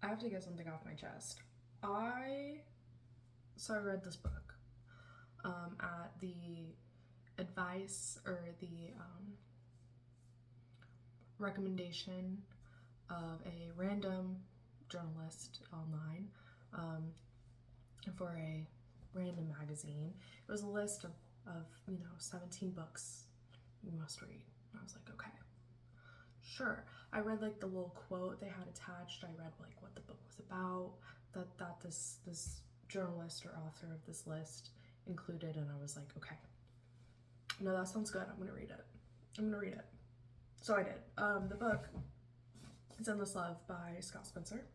I have to get something off my chest. I read this book at the advice or the recommendation of a random journalist online for a random magazine. It was a list of 17 books you must read. And I was like, okay, sure. I read like the little quote they had attached. I read like what the book was about, that this journalist or author of this list included, and I was like, okay, no, that sounds good. I'm gonna read it. So I did. The book is Endless Love by Scott Spencer.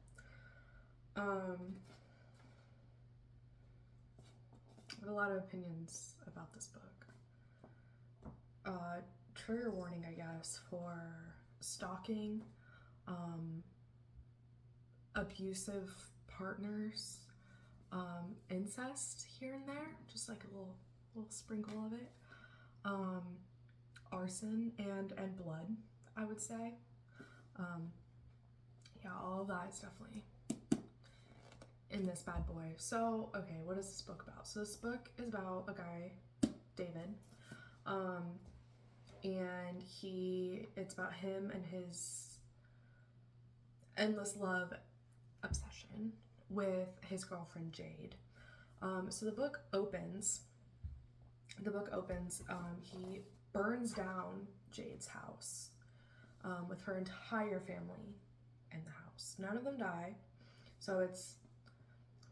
I have a lot of opinions about this book. Trigger warning, I guess, for stalking, abusive partners, incest here and there, just like a little sprinkle of it, arson and blood, I would say. Yeah, all of that is definitely in this bad boy. So, okay, what is this book about? So this book is about a guy, David, and it's about him and his endless love obsession with his girlfriend Jade. So the book opens, he burns down Jade's house with her entire family in the house. None of them die. So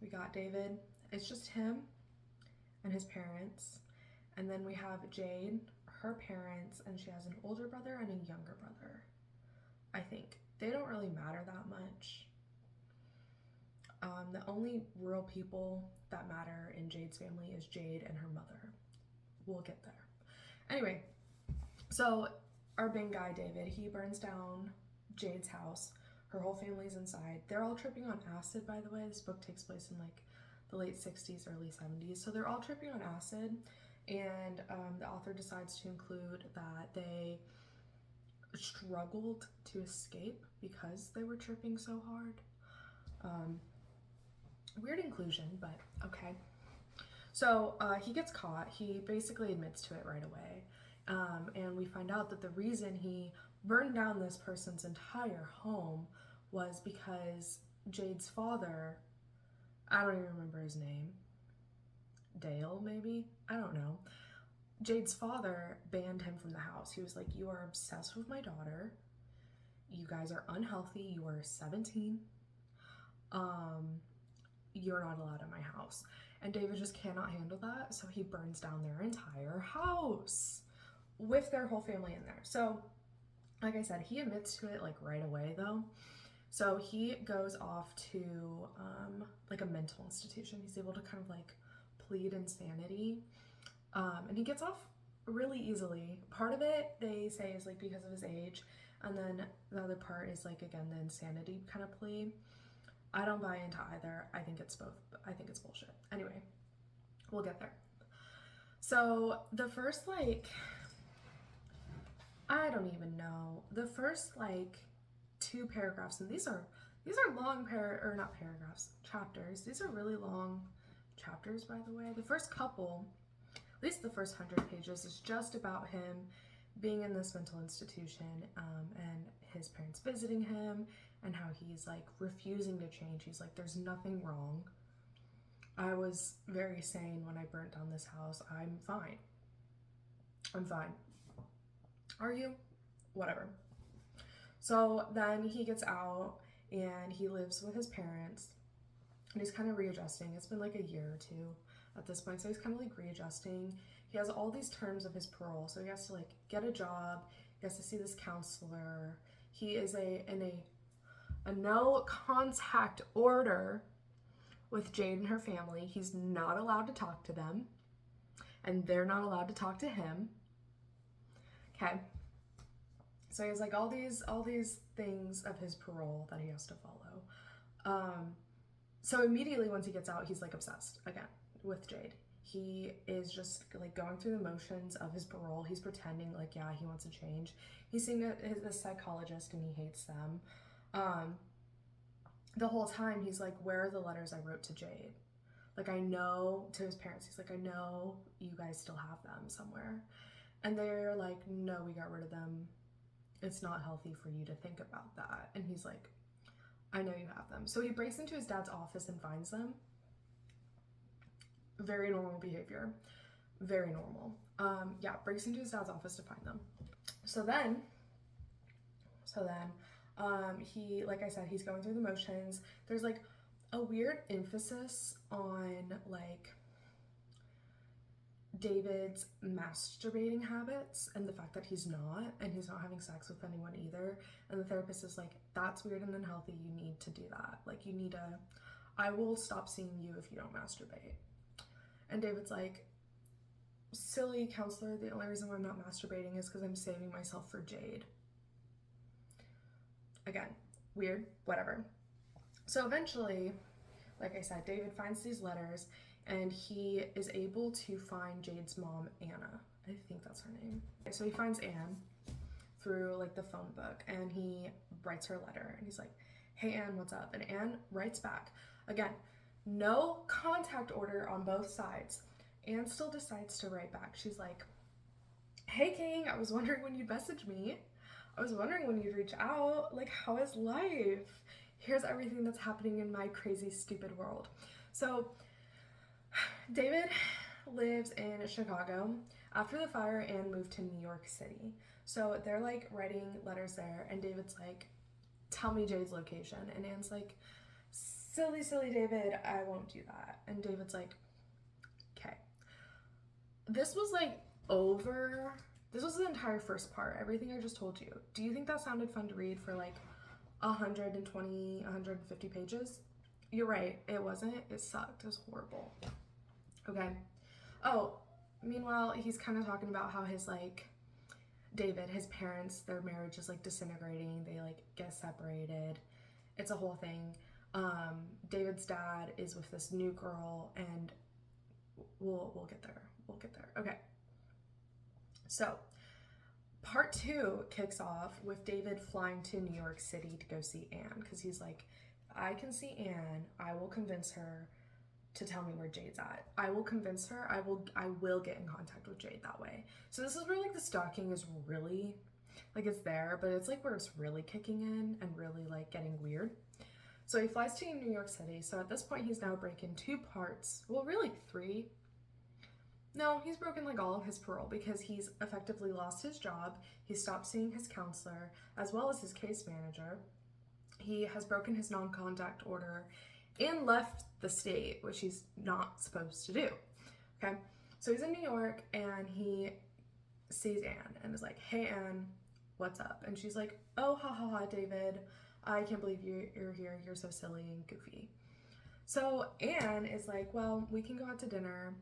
we got David, it's just him and his parents. And then we have Jade, her parents, and she has an older brother and a younger brother. I think they don't really matter that much. The only real people that matter in Jade's family is Jade and her mother. We'll get there. Anyway, so our big guy, David, he burns down Jade's house. Her whole family's inside. They're all tripping on acid, by the way. This book takes place in like the late 60s, early 70s. So they're all tripping on acid. And the author decides to include that they struggled to escape because they were tripping so hard. Weird inclusion, but okay. So he gets caught. He basically admits to it right away. And we find out that the reason he burned down this person's entire home was because Jade's father, I don't even remember his name, Dale maybe? I don't know. Jade's father banned him from the house. He was like, you are obsessed with my daughter. You guys are unhealthy. You are 17. You're not allowed in my house. And David just cannot handle that, so he burns down their entire house with their whole family in there. So, like I said, he admits to it like right away though. So he goes off to like a mental institution. He's able to kind of like plead insanity. And he gets off really easily. Part of it, they say, is like because of his age. And then the other part is like, again, the insanity kind of plea. I don't buy into either. I think it's both. I think it's bullshit. Anyway, we'll get there. So the first I don't even know. The first 2 paragraphs, and these are long chapters. These are really long chapters, by the way. The first couple, at least the first 100 pages, is just about him being in this mental institution, and his parents visiting him, and how he's like refusing to change. He's like, there's nothing wrong. I was very sane when I burnt down this house. I'm fine. Are you? Whatever. So then he gets out and he lives with his parents, and he's kind of readjusting. It's been like a year or 2 at this point, so he's kind of like readjusting. He has all these terms of his parole, so he has to like get a job, he has to see this counselor. He is in a no contact order with Jade and her family. He's not allowed to talk to them, and they're not allowed to talk to him. Okay. So he has like all these things of his parole that he has to follow. So immediately once he gets out, he's like obsessed again with Jade. He is just like going through the motions of his parole. He's pretending like, yeah, he wants to change. He's seeing a psychologist and he hates them. the whole time he's like, where are the letters I wrote to Jade? Like, I know, to his parents, he's like, I know you guys still have them somewhere. And they're like, no, we got rid of them. It's not healthy for you to think about that. And he's like, I know you have them. So he breaks into his dad's office and finds them. Very normal behavior. Very normal. Yeah, breaks into his dad's office to find them. So then, he, like I said, he's going through the motions. There's like a weird emphasis on like David's masturbating habits and the fact that he's not having sex with anyone either. And the therapist is like, that's weird and unhealthy. You need to do that. Like, you need to, I will stop seeing you if you don't masturbate. And David's like, silly counselor, the only reason why I'm not masturbating is because I'm saving myself for Jade. Again, weird, whatever. So eventually, like I said, David finds these letters and he is able to find Jade's mom, Anna. I think that's her name. So he finds Anne through like the phone book and he writes her a letter and he's like, hey Anne, what's up? And Anne writes back. Again, no contact order on both sides. Anne still decides to write back. She's like, hey King, I was wondering when you'd message me. I was wondering when you'd reach out. Like, how is life? Here's everything that's happening in my crazy, stupid world. So David lives in Chicago. After the fire, Anne moved to New York City. So they're like writing letters there and David's like, tell me Jade's location. And Anne's like, silly David, I won't do that. And David's like, okay. This was the entire first part, everything I just told you. Do you think that sounded fun to read for like 120, 150 pages? You're right, it wasn't. It sucked. It was horrible. Okay. Oh, meanwhile, he's kind of talking about how his like, David, his parents, their marriage is like disintegrating. They like get separated. It's a whole thing. David's dad is with this new girl and we'll get there. We'll get there. Okay. So part 2 kicks off with David flying to New York City to go see Anne because he's like, I can see Anne. I will convince her to tell me where Jade's at. I will convince her. I will get in contact with Jade that way. So this is where like the stalking is really, like, it's there, but it's like where it's really kicking in and really like getting weird. So he flies to New York City. So at this point he's now breaking 2 parts. Well, really 3. No, he's broken like all of his parole because he's effectively lost his job. He stopped seeing his counselor as well as his case manager. He has broken his non-contact order and left the state, which he's not supposed to do. Okay, so he's in New York and he sees Anne and is like, hey Anne, what's up? And she's like, oh, ha, David, I can't believe you're here. You're so silly and goofy. So Anne is like, well, we can go out to dinner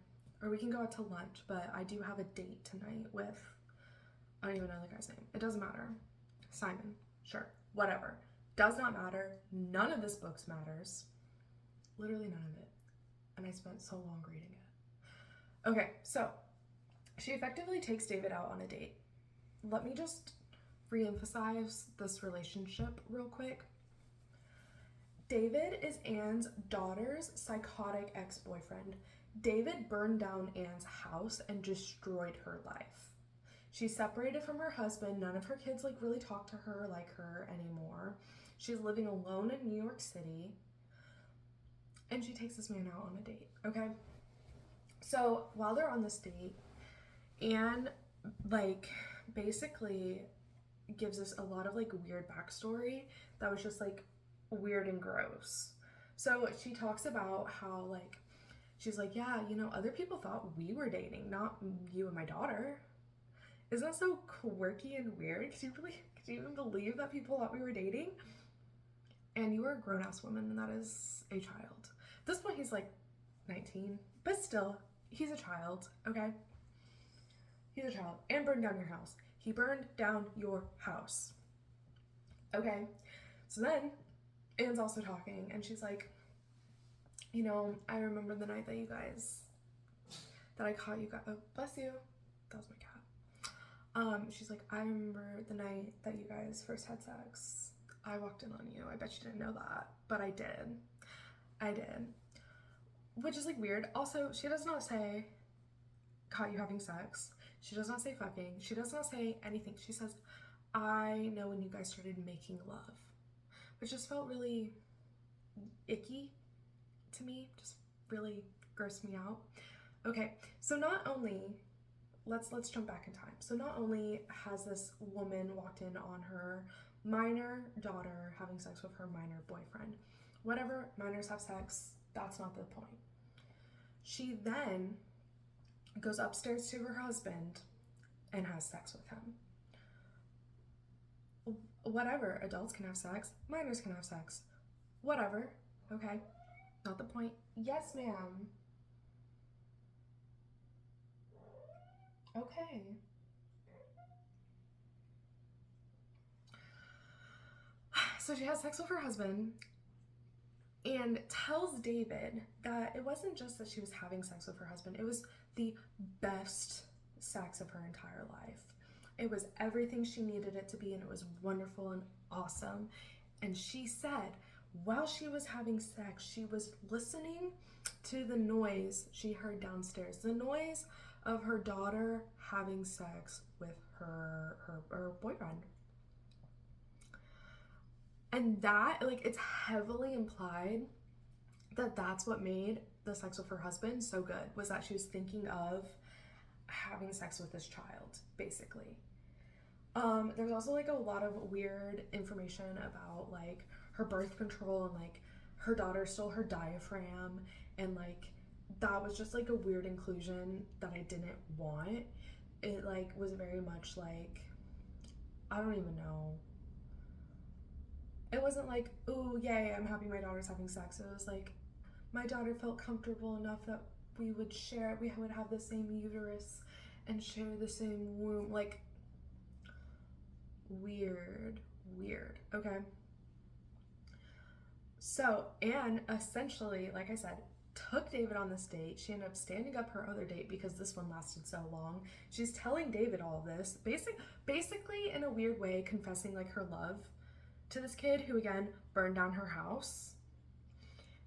or we can go out to lunch, but I do have a date tonight with, I don't even know the guy's name. It doesn't matter. Simon, sure, whatever. Does not matter. None of this book matters. Literally none of it. And I spent so long reading it. Okay, so she effectively takes David out on a date. Let me just re-emphasize this relationship real quick. David is Anne's daughter's psychotic ex-boyfriend. David burned down Anne's house and destroyed her life. She's separated from her husband. None of her kids like really talk to her like her anymore. She's living alone in New York City. And she takes this man out on a date, okay? So while they're on this date, Anne like basically gives us a lot of like weird backstory that was just like weird and gross. So she talks about how like, she's like, yeah, you know, other people thought we were dating, not you and my daughter. Isn't that so quirky and weird? Could you even believe that people thought we were dating? And you were a grown-ass woman and that is a child. At this point he's like 19, but still, he's a child, okay? He's a child. And burned down your house. He burned down your house. Okay, so then Anne's also talking and she's like, you know, I remember the night that I caught you guys, oh, bless you, that was my cat. She's like, I remember the night that you guys first had sex. I walked in on you. I bet you didn't know that, but I did. I did. Which is like weird. Also, she does not say caught you having sex. She does not say fucking. She does not say anything. She says, I know when you guys started making love, which just felt really icky to me. Just really grossed me out. Okay, so not only, let's jump back in time. So not only has this woman walked in on her minor daughter having sex with her minor boyfriend. Whatever, minors have sex, that's not the point. She then goes upstairs to her husband and has sex with him. Whatever, adults can have sex, minors can have sex. Whatever, okay? Not the point. Yes, ma'am. Okay. So she has sex with her husband and tells David that it wasn't just that she was having sex with her husband, it was the best sex of her entire life. It was everything she needed it to be, and it was wonderful and awesome. And she said while she was having sex, she was listening to the noise she heard downstairs, the noise of her daughter having sex with her boyfriend. And that, like, it's heavily implied that that's what made the sex with her husband so good, was that she was thinking of having sex with this child, basically. There's also like a lot of weird information about like her birth control and like her daughter stole her diaphragm, and like that was just like a weird inclusion that I didn't want. It like was very much like, I don't even know. It wasn't like, oh yay, I'm happy my daughter's having sex. It was like, my daughter felt comfortable enough that we would have the same uterus and share the same womb. Like, weird, okay? So Anne essentially, like I said, took David on this date. She ended up standing up her other date because this one lasted so long. She's telling David all of this, basically in a weird way, confessing like her love to this kid who again burned down her house,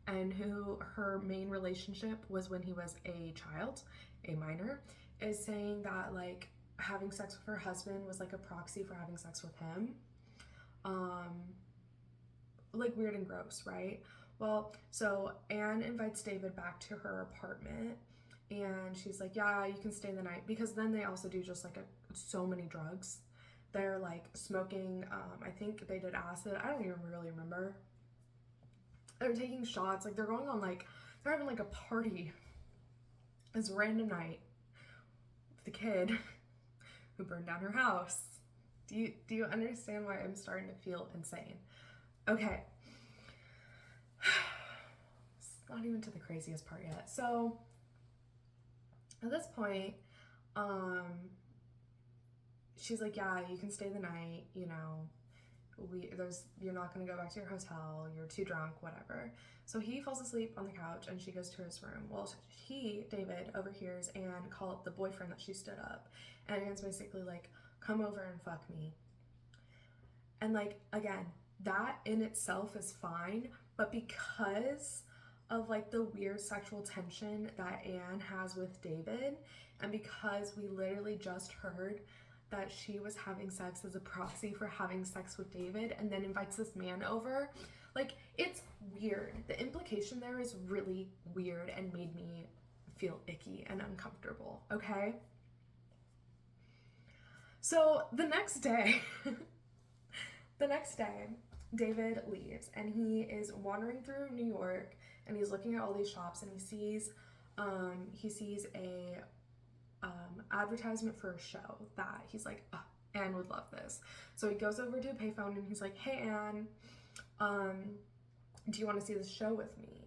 and who her main relationship was when he was a child, a minor, is saying that like having sex with her husband was like a proxy for having sex with him. Like weird and gross, right? Well, so Anne invites David back to her apartment, and she's like, yeah, you can stay the night, because then they also do just like so many drugs. They're like smoking, I think they did acid, I don't even really remember. They're taking shots, like they're going on like, they're having like a party this random night with the kid who burned down her house. Do you understand why I'm starting to feel insane? Okay. It's not even to the craziest part yet. So at this point, she's like, yeah, you can stay the night, you know, you're not gonna go back to your hotel, you're too drunk, whatever. So he falls asleep on the couch and she goes to his room. Well, David, overhears Anne call up the boyfriend that she stood up, and Anne's basically like, come over and fuck me. And like, again, that in itself is fine, but because of like the weird sexual tension that Anne has with David, and because we literally just heard that she was having sex as a proxy for having sex with David and then invites this man over, like, it's weird. The implication there is really weird and made me feel icky and uncomfortable, okay? So the next day, David leaves and he is wandering through New York and he's looking at all these shops and he sees a advertisement for a show that he's like, oh, Anne would love this. So he goes over to a payphone and he's like, hey Anne, do you want to see this show with me?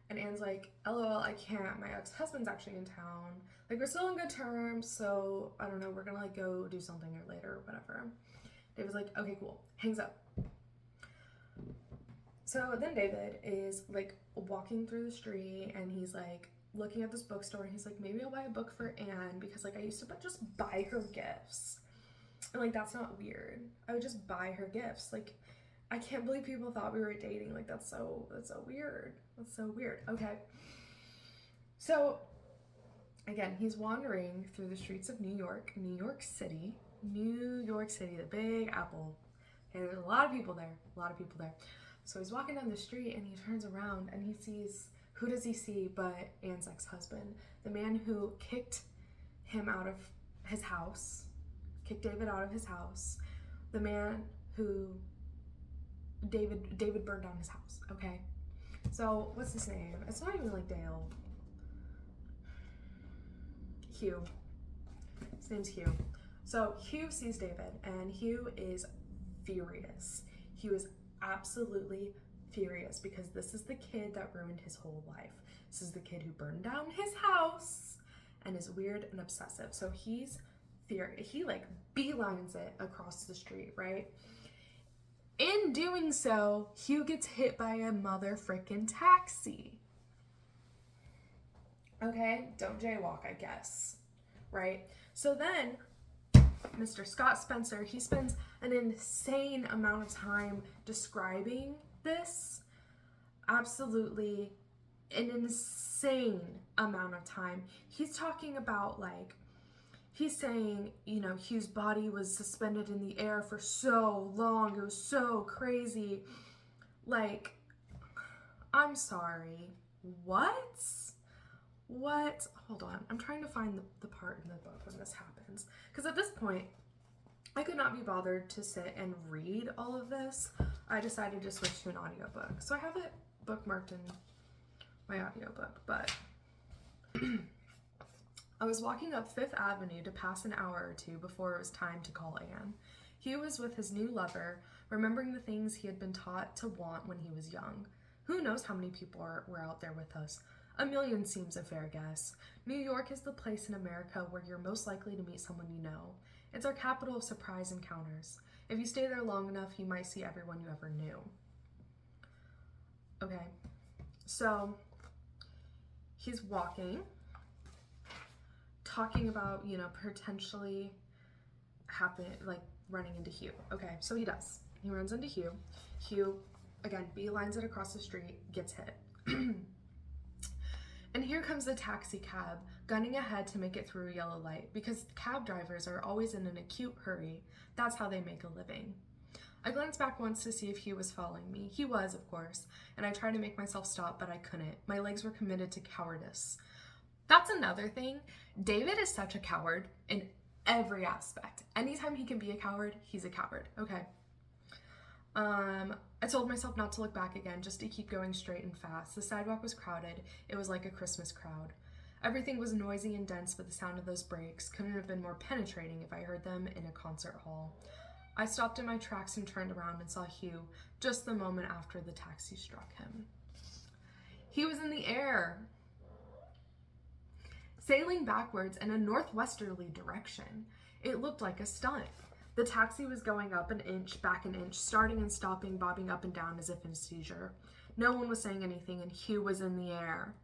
And Anne's like, LOL, I can't. My ex-husband's actually in town. Like, we're still on good terms, so I don't know, we're gonna like go do something later or whatever. David's like, okay, cool. Hangs up. So then David is like walking through the street and he's like looking at this bookstore and he's like, maybe I'll buy a book for Anne because like I used to just buy her gifts. And like, that's not weird. I would just buy her gifts. Like, I can't believe people thought we were dating. Like, that's so weird. That's so weird. Okay. So, again, he's wandering through the streets of New York City, the Big Apple. Okay, there's a lot of people there. So he's walking down the street and he turns around and he sees, who does he see but Anne's ex-husband, the man who kicked him out of his house, kicked David out of his house, the man who David burned down his house. Okay, so what's his name? It's not even like Dale. Hugh. His name's Hugh. So Hugh sees David and Hugh is furious. Hugh is absolutely furious because this is the kid that ruined his whole life. This is the kid who burned down his house and is weird and obsessive. So he's furious. He like beelines it across the street, right? In doing so, Hugh gets hit by a mother frickin' taxi. Okay, don't jaywalk, I guess, right? So then Mr. Scott Spencer, he spends an insane amount of time describing this. Absolutely an insane amount of time. He's talking about, like, he's saying, you know, Hugh's body was suspended in the air for so long. It was so crazy. Like, I'm sorry. What? Hold on. I'm trying to find the part in the book when this happens. Because at this point, I could not be bothered to sit and read all of this. I decided to switch to an audiobook. So I have it bookmarked in my audiobook, but I was walking up Fifth Avenue to pass an hour or two before it was time to call Anne. Hugh was with his new lover, remembering the things he had been taught to want when he was young. Who knows how many people were out there with us? 1 million seems a fair guess. New York is the place in America where you're most likely to meet someone you know. It's our capital of surprise encounters. If you stay there long enough, you might see everyone you ever knew. Okay, so he's walking, talking about, you know, potentially running into Hugh. Okay, so he does. He runs into Hugh. Hugh, again, beelines it across the street, gets hit. And here comes the taxi cab, gunning ahead to make it through a yellow light, because cab drivers are always in an acute hurry. That's how they make a living. I glanced back once to see if Hugh was following me. He was, of course, and I tried to make myself stop, but I couldn't. My legs were committed to cowardice. That's another thing. David is such a coward in every aspect. Anytime he can be a coward, he's a coward. Okay. I told myself not to look back again, just to keep going straight and fast. The sidewalk was crowded. It was like a Christmas crowd. Everything was noisy and dense, but the sound of those brakes couldn't have been more penetrating if I heard them in a concert hall. I stopped in my tracks and turned around and saw Hugh just the moment after the taxi struck him. He was in the air, sailing backwards in a northwesterly direction. It looked like a stunt. The taxi was going up an inch, back an inch, starting and stopping, bobbing up and down as if in a seizure. No one was saying anything, and Hugh was in the air.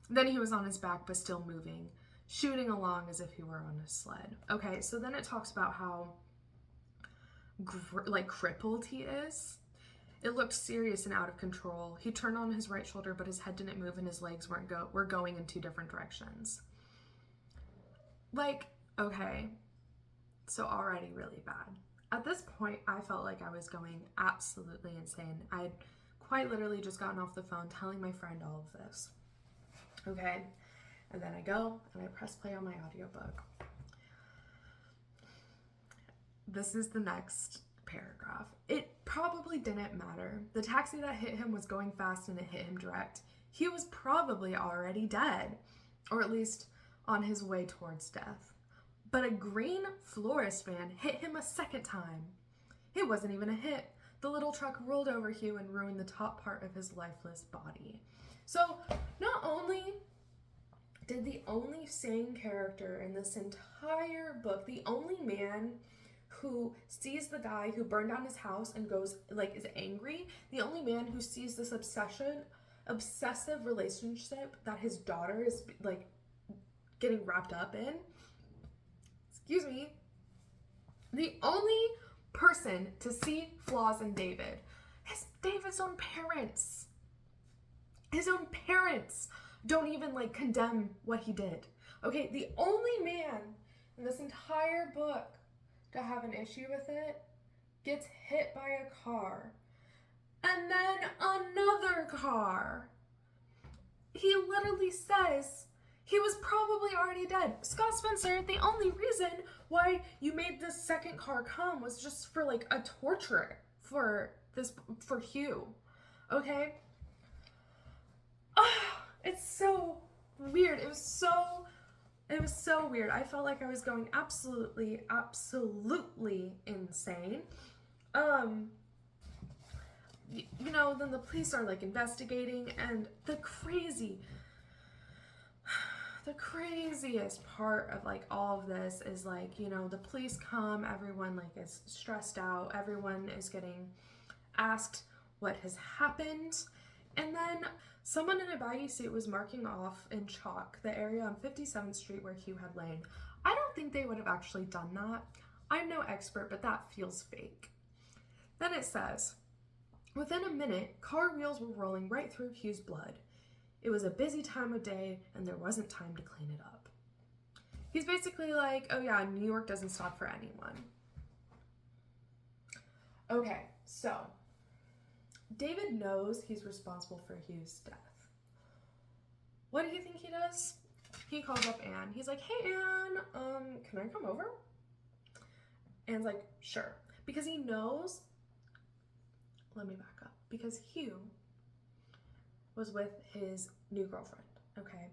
Then he was on his back, but still moving, shooting along as if he were on a sled. Okay, so then it talks about how, crippled he is. It looked serious and out of control. He turned on his right shoulder, but his head didn't move, and his legs were going in two different directions. Okay. So already really bad. At this point, I felt like I was going absolutely insane. I'd quite literally just gotten off the phone telling my friend all of this. Okay, and then I go and I press play on my audiobook. This is the next paragraph. It probably didn't matter. The taxi that hit him was going fast and it hit him direct. He was probably already dead, or at least on his way towards death. But a green florist van hit him a second time. It wasn't even a hit. The little truck rolled over Hugh and ruined the top part of his lifeless body. So, not only did the only sane character in this entire book, the only man who sees the guy who burned down his house and goes, is angry, the only man who sees this obsessive relationship that his daughter is, getting wrapped up in, the only person to see flaws in David David's own parents. His own parents don't even like condemn what he did. Okay, the only man in this entire book to have an issue with it gets hit by a car. And then another car. He literally says he was probably already dead. Scott Spencer, the only reason why you made this second car come was just for like a torture for Hugh. Okay? It's so weird. It was so weird. I felt like I was going absolutely insane. You know, then the police are like investigating, and the craziest part of like all of this is like, you know, the police come, everyone like is stressed out, everyone is getting asked what has happened, and then someone in a baggy suit was marking off in chalk the area on 57th Street where Hugh had lain. I don't think they would have actually done that. I'm no expert, but that feels fake. Then it says, within a minute, car wheels were rolling right through Hugh's blood. It was a busy time of day, and there wasn't time to clean it up. He's basically like, oh yeah, New York doesn't stop for anyone. Okay, so David knows he's responsible for Hugh's death. What do you think he does? He calls up Anne. He's like, hey Anne, can I come over? Anne's like, sure. Because he knows, let me back up, because Hugh was with his new girlfriend, okay?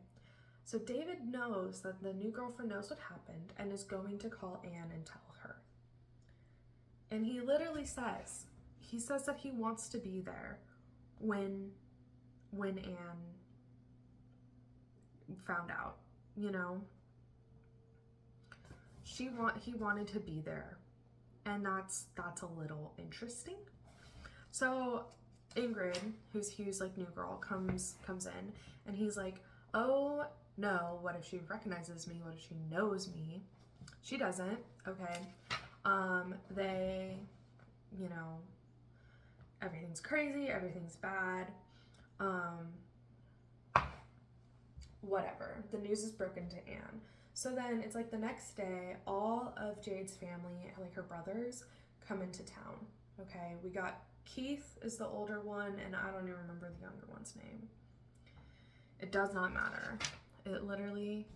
So David knows that the new girlfriend knows what happened and is going to call Anne and tell her. And he literally says, that he wants to be there when Anne found out, you know? He wanted to be there, and that's a little interesting. So Ingrid, who's Hugh's like new girl, comes in, and he's like, oh no, what if she recognizes me? What if she knows me? She doesn't, okay? They, you know, everything's crazy, everything's bad, whatever. The news is broken to Anne. So then it's like the next day, all of Jade's family, like her brothers, come into town, okay? We got Keith is the older one, and I don't even remember the younger one's name. It does not matter. It literally,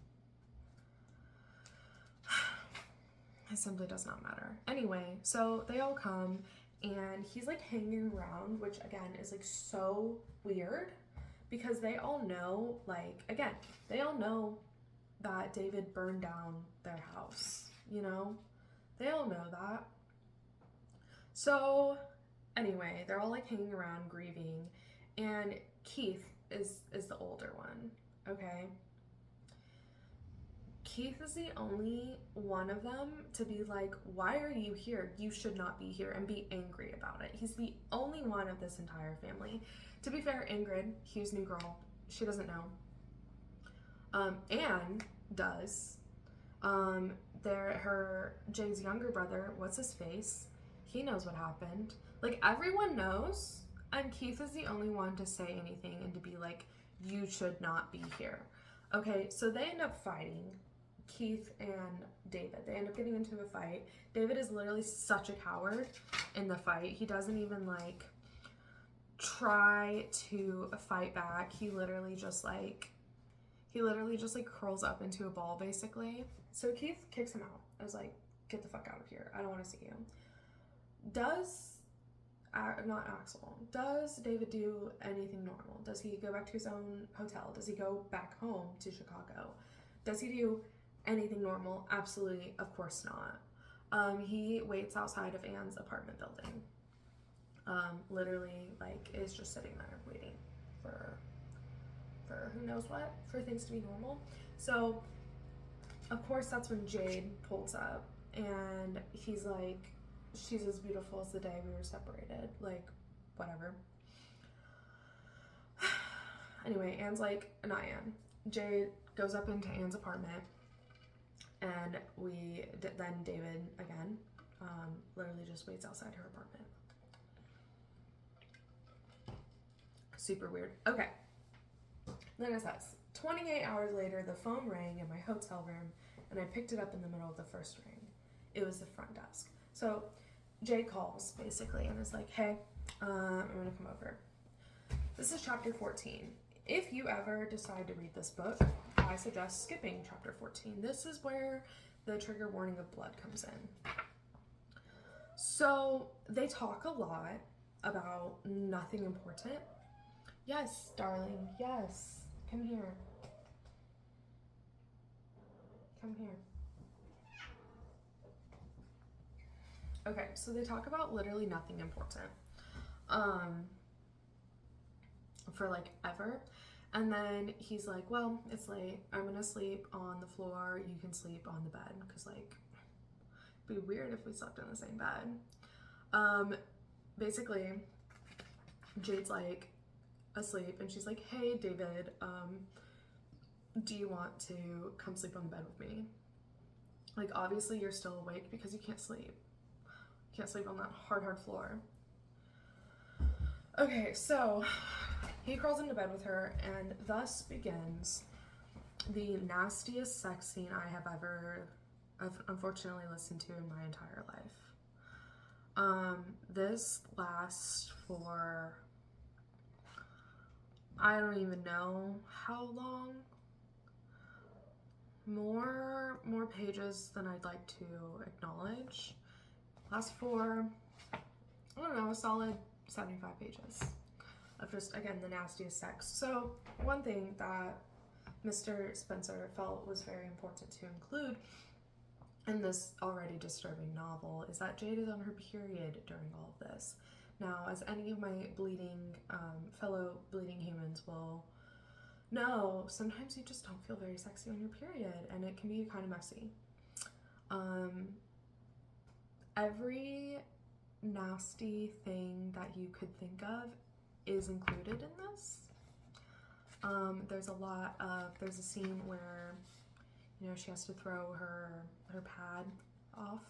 it simply does not matter. Anyway, so they all come, and he's like hanging around, which again is like so weird, because they all know, like, again, they all know that David burned down their house, you know? They all know that. So anyway, they're all like hanging around grieving, and Keith is the older one, okay? Keith is the only one of them to be like, why are you here? You should not be here, and be angry about it. He's the only one of this entire family. To be fair, Ingrid, Hugh's new girl, she doesn't know. Anne does. Jade's younger brother, what's his face? He knows what happened. Like, everyone knows, and Keith is the only one to say anything and to be like, you should not be here. Okay, so they end up fighting, Keith and David. They end up getting into a fight. David is literally such a coward in the fight. He doesn't even like try to fight back. He literally just like curls up into a ball, basically. So Keith kicks him out. I was like, get the fuck out of here. I don't want to see you. Not Axel. Does David do anything normal? Does he go back to his own hotel? Does he go back home to Chicago? Does he do anything normal? Absolutely, of course not. He waits outside of Anne's apartment building. Literally, like, is just sitting there waiting for who knows what, for things to be normal. So, of course, that's when Jade pulls up, and he's like, she's as beautiful as the day we were separated, like, whatever. Anyway, Jade goes up into Anne's apartment, and then David, again, literally just waits outside her apartment. Super weird. Okay. Then it says, 28 hours later, the phone rang in my hotel room, and I picked it up in the middle of the first ring. It was the front desk. So Jay calls, basically, and is like, hey, I'm going to come over. This is chapter 14. If you ever decide to read this book, I suggest skipping chapter 14. This is where the trigger warning of blood comes in. So they talk a lot about nothing important. Yes, darling, yes. Come here. Come here. Okay, so they talk about literally nothing important. For like ever. And then he's like, well, it's late. I'm gonna sleep on the floor. You can sleep on the bed. Because, like, it'd be weird if we slept in the same bed. Basically, Jade's like asleep. And she's like, hey, David, do you want to come sleep on the bed with me? Like, obviously you're still awake because you can't sleep. You can't sleep on that hard floor. Okay, so he crawls into bed with her, and thus begins the nastiest sex scene I've unfortunately listened to in my entire life. This lasts for, I don't even know how long. More pages than I'd like to acknowledge. Lasts for, I don't know, a solid 75 pages of just, again, the nastiest sex. So one thing that Mr. Spencer felt was very important to include in this already disturbing novel is that Jade is on her period during all of this. Now, as any of my fellow bleeding humans will know, sometimes you just don't feel very sexy on your period, and it can be kind of messy. Every nasty thing that you could think of is included in this. There's a scene where, you know, she has to throw her pad off,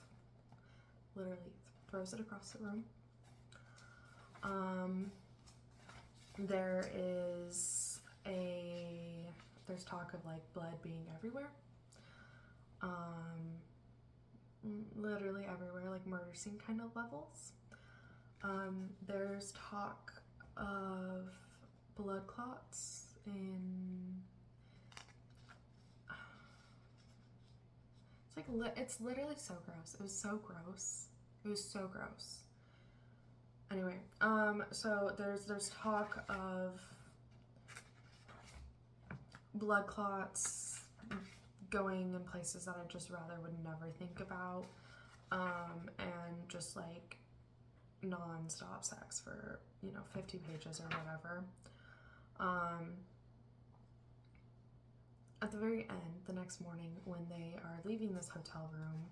literally throws it across the room. There's talk of like blood being everywhere. Literally everywhere, like murder scene kind of levels. There's talk of blood clots it's literally so gross. It was so gross. Anyway, so there's talk of blood clots going in places that I just rather would never think about, and just like non-stop sex for, 50 pages or whatever. At the very end, the next morning, when they are leaving this hotel room,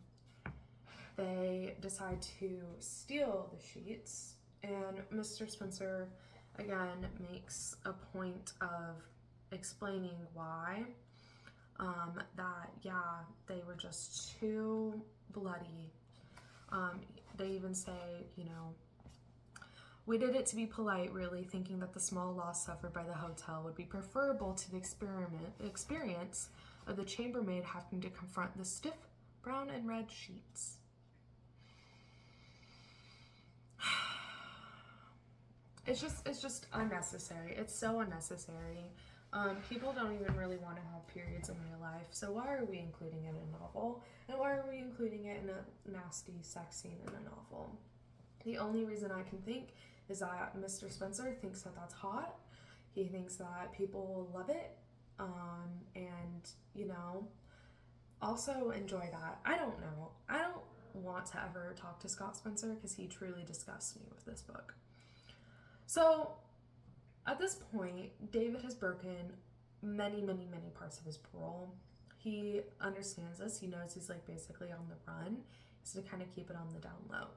they decide to steal the sheets, and Mr. Spencer again makes a point of explaining why, that they were just too bloody. They even say, we did it to be polite, really, thinking that the small loss suffered by the hotel would be preferable to the experience of the chambermaid having to confront the stiff brown and red sheets. It's just unnecessary. It's so unnecessary. People don't even really want to have periods in real life, so why are we including it in a novel? And why are we including it in a nasty sex scene in a novel? The only reason I can think is that Mr. Spencer thinks that that's hot. He thinks that people will love it, and, also enjoy that. I don't know. I don't want to ever talk to Scott Spencer because he truly disgusts me with this book. So, at this point, David has broken many, many, many parts of his parole. He understands this. He knows he's like basically on the run. He's to kind of keep it on the down low.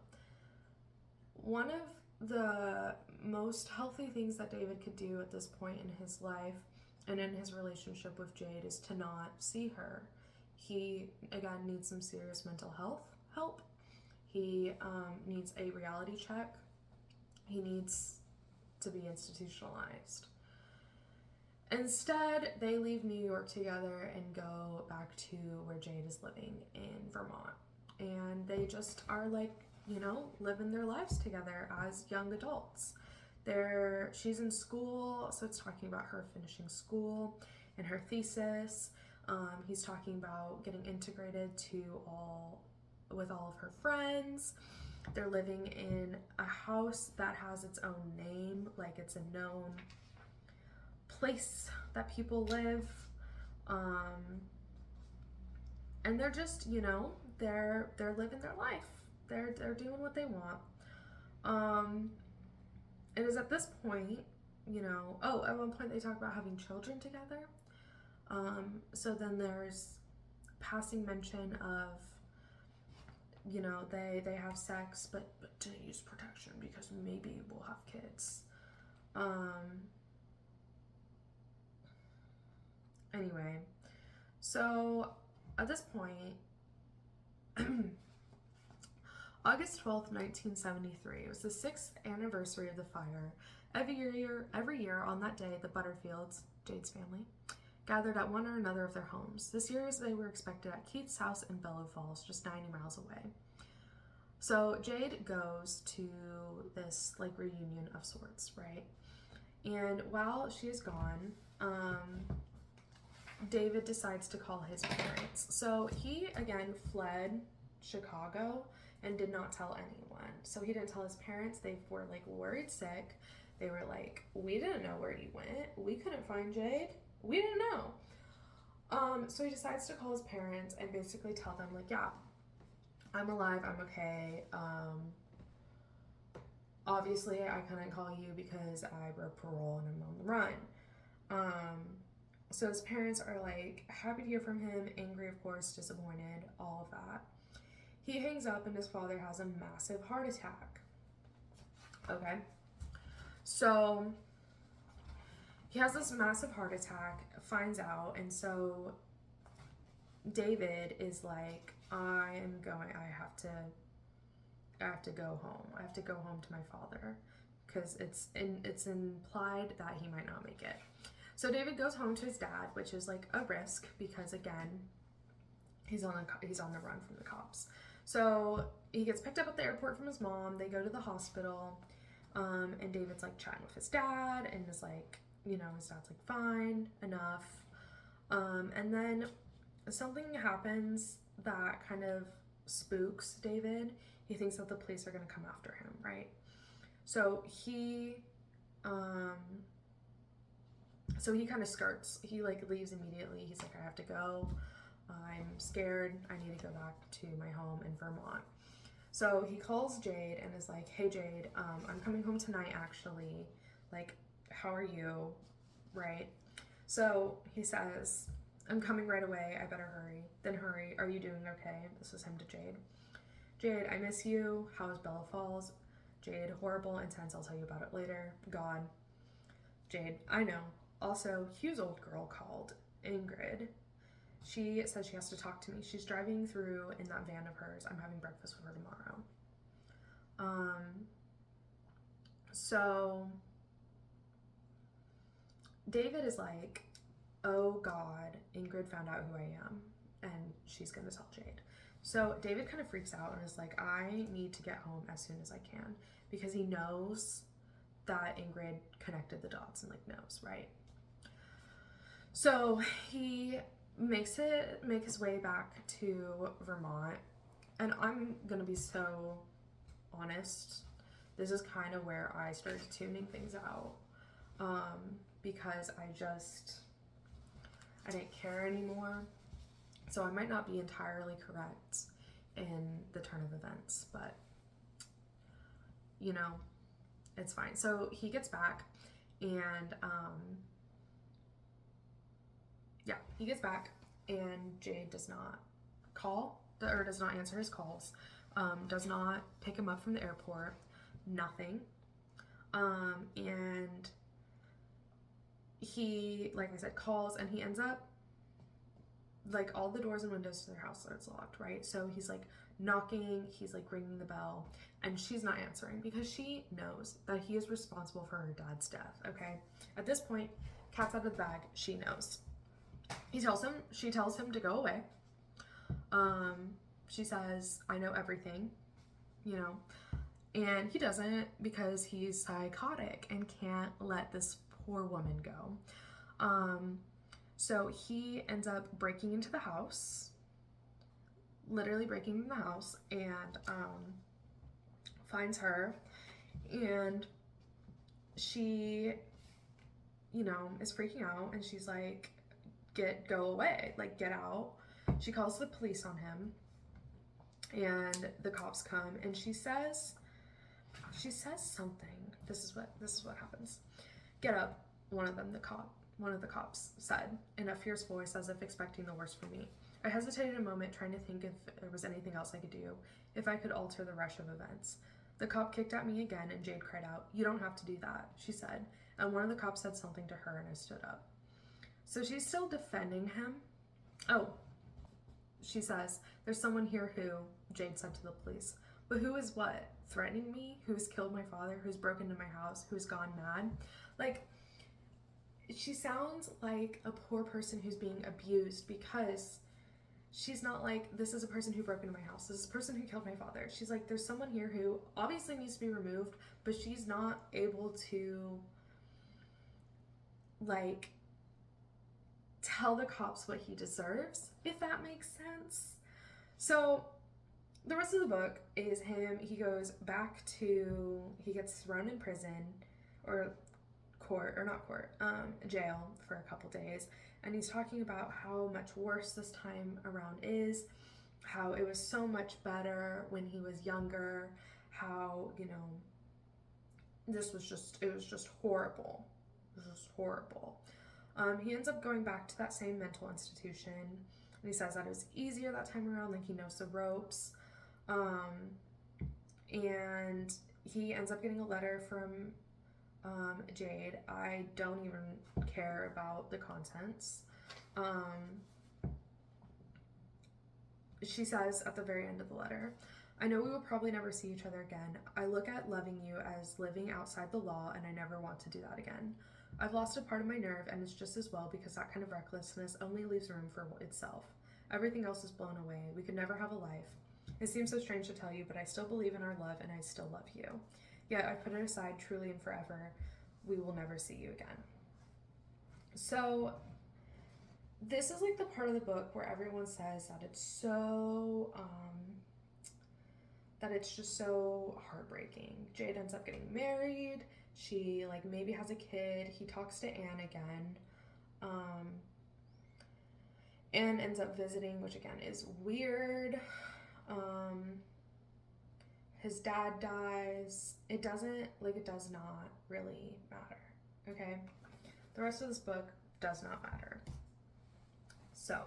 One of the most healthy things that David could do at this point in his life and in his relationship with Jade is to not see her. He, again, needs some serious mental health help. He needs a reality check. He needs to be institutionalized. Instead, they leave New York together and go back to where Jade is living in Vermont. And they just are like, you know, living their lives together as young adults. She's in school, so it's talking about her finishing school and her thesis. He's talking about getting integrated with all of her friends. They're living in a house that has its own name, like it's a known place that people live. And they're just, you know, they're living their life. They're doing what they want. It is at this point, you know, at one point they talk about having children together. So then there's passing mention of, you know, they have sex, but to use protection because maybe we'll have kids. Anyway, so at this point, August 12th, 1973, it was the 6th anniversary of the fire. Every year on that day, the Butterfields, Jade's family, gathered at one or another of their homes. This year they were expected at Keith's house in Bellow Falls, just 90 miles away. So Jade goes to this like reunion of sorts, right? And while she is gone, David decides to call his parents. So he again fled Chicago and did not tell anyone. So he didn't tell his parents. They were like worried sick. They were like, we didn't know where he went. We couldn't find Jade. We didn't know. So he decides to call his parents and basically tell them like, yeah, I'm alive, I'm okay. Obviously I couldn't call you because I broke parole and I'm on the run. So his parents are like happy to hear from him, angry of course, disappointed, all of that. He hangs up and his father has a massive heart attack. Okay. So he has this massive heart attack, finds out, and so David is like, I have to go home. I have to go home to my father because it's implied that he might not make it. So David goes home to his dad, which is like a risk because again, he's on the run from the cops. So he gets picked up at the airport from his mom. They go to the hospital, and David's like chatting with his dad and is like, you know, his dad's like, fine, enough. And then something happens that kind of spooks David. He thinks that the police are going to come after him, right? So he kind of skirts. He like leaves immediately. He's like, I have to go. I'm scared. I need to go back to my home in Vermont. So he calls Jade and is like, hey Jade, I'm coming home tonight actually. Like, how are you? Right? So he says, I'm coming right away. I better hurry. Then hurry. Are you doing okay? This is him to Jade. Jade, I miss you. How is Bellow Falls? Jade, horrible, intense. I'll tell you about it later. God. Jade, I know. Also, Hugh's old girl called, Ingrid. She says she has to talk to me. She's driving through in that van of hers. I'm having breakfast with her tomorrow. So David is like, oh God, Ingrid found out who I am and she's gonna tell Jade. So David kind of freaks out and is like, I need to get home as soon as I can because he knows that Ingrid connected the dots and like knows, right? So he make his way back to Vermont, and I'm gonna be so honest, this is kind of where I started tuning things out, because I didn't care anymore. So I might not be entirely correct in the turn of events, but you know, it's fine. So he gets back and he gets back and Jade does not call or does not answer his calls, does not pick him up from the airport, nothing. And he, like I said, calls and he ends up, like, all the doors and windows to their house are locked, right? So he's like knocking, he's like ringing the bell, and she's not answering because she knows that he is responsible for her dad's death, okay? At this point, cat's out of the bag, she knows. She tells him to go away. She says, I know everything, you know, and he doesn't because he's psychotic and can't let this poor woman go. So he ends up breaking into the house, literally breaking into the house, and finds her, and she, you know, is freaking out, and she's like, go away, like, get out. She calls the police on him, and the cops come, and she says something. This is what happens. Get up, one of the cops said in a fierce voice, as if expecting the worst from me. I hesitated a moment, trying to think if there was anything else I could do, if I could alter the rush of events. The cop kicked at me again, and Jade cried out, "You don't have to do that," she said, and one of the cops said something to her, and I stood up. So she's still defending him. Oh, she says, "There's someone here who," Jade said to the police. "But who is what? Threatening me? Who's killed my father? Who's broken into my house? Who's gone mad?" Like, she sounds like a poor person who's being abused, because she's not like, this is a person who broke into my house, this is a person who killed my father. She's like, there's someone here who obviously needs to be removed, but she's not able to, like, tell the cops what he deserves, if that makes sense. So the rest of the book is him, he goes back to, he gets thrown in prison, or jail for a couple days, and he's talking about how much worse this time around is, how it was so much better when he was younger, how, you know, it was just horrible. It was just horrible. He ends up going back to that same mental institution, and he says that it was easier that time around, like he knows the ropes, and he ends up getting a letter from Jade. I don't even care about the contents. She says at the very end of the letter, "I know we will probably never see each other again. I look at loving you as living outside the law, and I never want to do that again. I've lost a part of my nerve, and it's just as well, because that kind of recklessness only leaves room for itself. Everything else is blown away. We could never have a life. It seems so strange to tell you, but I still believe in our love, and I still love you. Yet I put it aside truly and forever. We will never see you again." So this is like the part of the book where everyone says that it's so, that it's just so heartbreaking. Jade ends up getting married. She, like, maybe has a kid. He talks to Anne again, and ends up visiting, which again is weird. His dad dies. It does not really matter, okay? The rest of this book does not matter. So,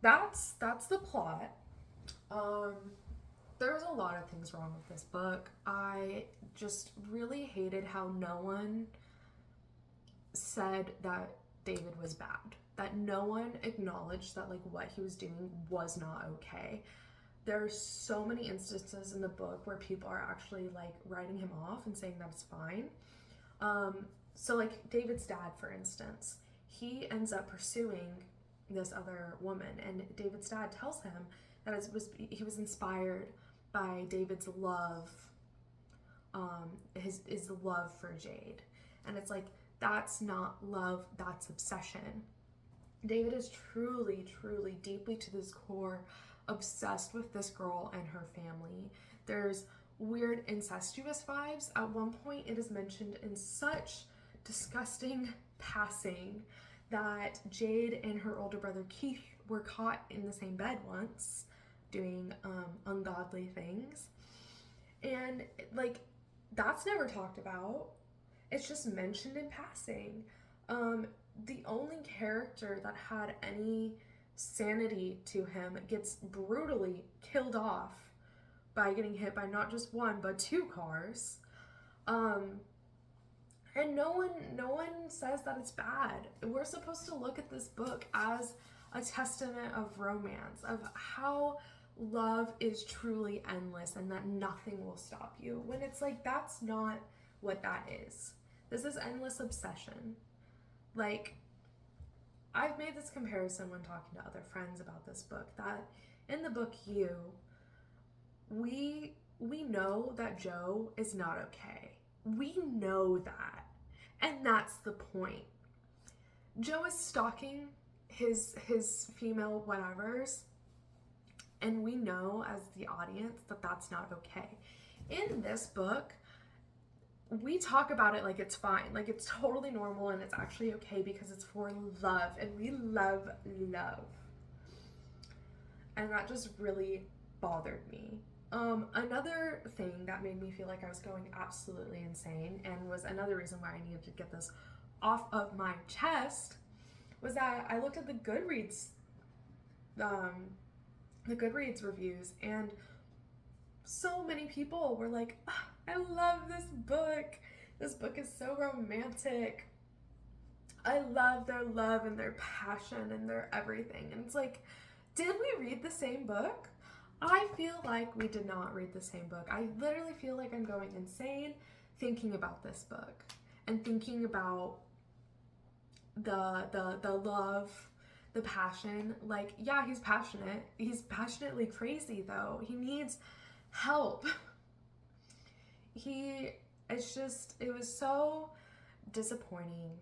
that's the plot. There's a lot of things wrong with this book. I just really hated how no one said that David was bad. That no one acknowledged that, like, what he was doing was not okay. There are so many instances in the book where people are actually, like, writing him off and saying that it's fine. So, like, David's dad, for instance, he ends up pursuing this other woman, and David's dad tells him that he was inspired by David's love, his love for Jade. And it's like, that's not love, that's obsession. David is truly, truly, deeply to this core, obsessed with this girl and her family. There's weird incestuous vibes. At one point, it is mentioned in such disgusting passing that Jade and her older brother Keith were caught in the same bed once doing ungodly things, and, like, that's never talked about. It's just mentioned in passing. The only character that had any sanity to him gets brutally killed off by getting hit by not just one but two cars. And no one says that it's bad. We're supposed to look at this book as a testament of romance, of how love is truly endless and that nothing will stop you. When it's like, that's not what that is. This is endless obsession. Like, I've made this comparison when talking to other friends about this book, that in the book Hugh, we know that Joe is not okay. We know that. And that's the point. Joe is stalking his female whatevers, and we know as the audience that that's not okay. In this book, we talk about it like it's fine, like it's totally normal and it's actually okay because it's for love, and we love love. And that just really bothered me. Another thing that made me feel like I was going absolutely insane, and was another reason why I needed to get this off of my chest, was that I looked at the Goodreads reviews, and so many people were like, oh, I love this book. This book is so romantic. I love their love and their passion and their everything. And it's like, did we read the same book? I feel like we did not read the same book. I literally feel like I'm going insane thinking about this book and thinking about the love, the passion. Like, yeah, he's passionate. He's passionately crazy though. He needs help. It was so disappointing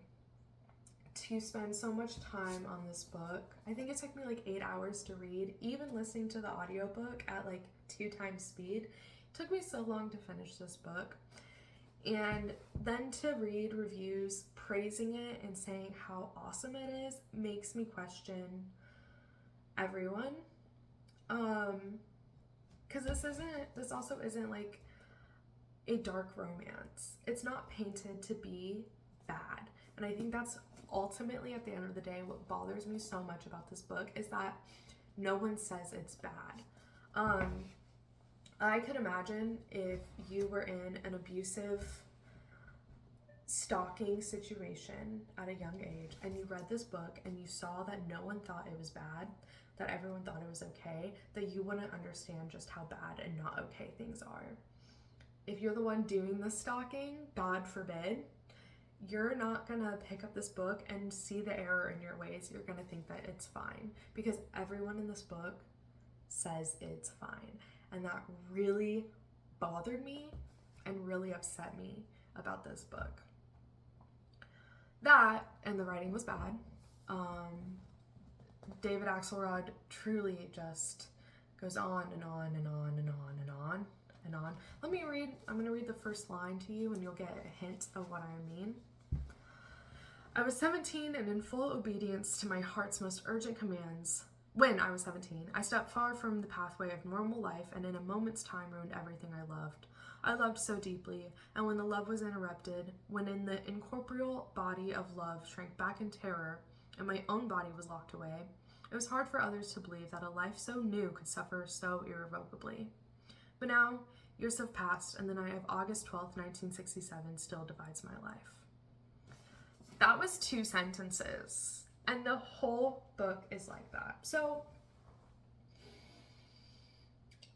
to spend so much time on this book. I think it took me like 8 hours to read. Even listening to the audiobook at like 2 times speed, it took me so long to finish this book. And then to read reviews praising it and saying how awesome it is makes me question everyone. Because this also isn't like a dark romance. It's not painted to be bad. And I think that's ultimately, at the end of the day, what bothers me so much about this book, is that no one says it's bad. I could imagine if you were in an abusive stalking situation at a young age and you read this book and you saw that no one thought it was bad, that everyone thought it was okay, that you wouldn't understand just how bad and not okay things are. If you're the one doing the stalking, God forbid, you're not gonna pick up this book and see the error in your ways. You're gonna think that it's fine because everyone in this book says it's fine. And that really bothered me and really upset me about this book. That, and the writing was bad. David Axelrod truly just goes on and on and on and on and on and on. I'm gonna read the first line to you and you'll get a hint of what I mean. I was 17 and in full obedience to my heart's most urgent commands. When I was 17, I stepped far from the pathway of normal life and in a moment's time ruined everything I loved. I loved so deeply, and when the love was interrupted, when in the incorporeal body of love shrank back in terror, and my own body was locked away, it was hard for others to believe that a life so new could suffer so irrevocably. But now, years have passed, and the night of August 12th, 1967 still divides my life. That was 2 sentences, and the whole book is like that. So,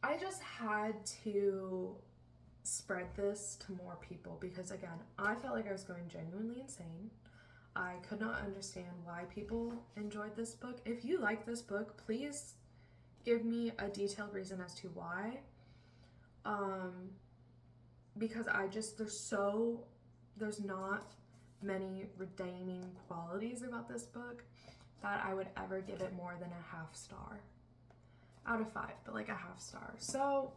I just had to spread this to more people because, again, I felt like I was going genuinely insane. I could not understand why people enjoyed this book. If you like this book, please give me a detailed reason as to why. Because there's not many redeeming qualities about this book that I would ever give it more than a half star out of 5, but like a half star. So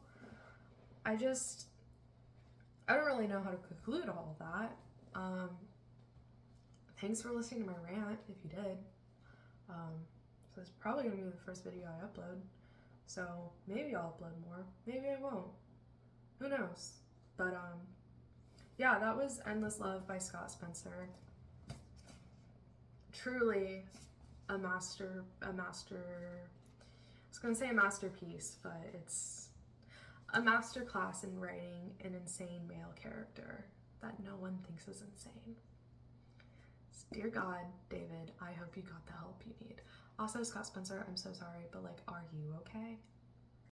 I don't really know how to conclude all of that. Thanks for listening to my rant, if you did. So it's probably gonna be the first video I upload. So maybe I'll upload more, maybe I won't. Who knows? But yeah, that was Endless Love by Scott Spencer. Truly a masterpiece, but it's a masterclass in writing an insane male character that no one thinks is insane. Dear God, David, I hope you got the help you need. Also, Scott Spencer, I'm so sorry, but like, are you okay?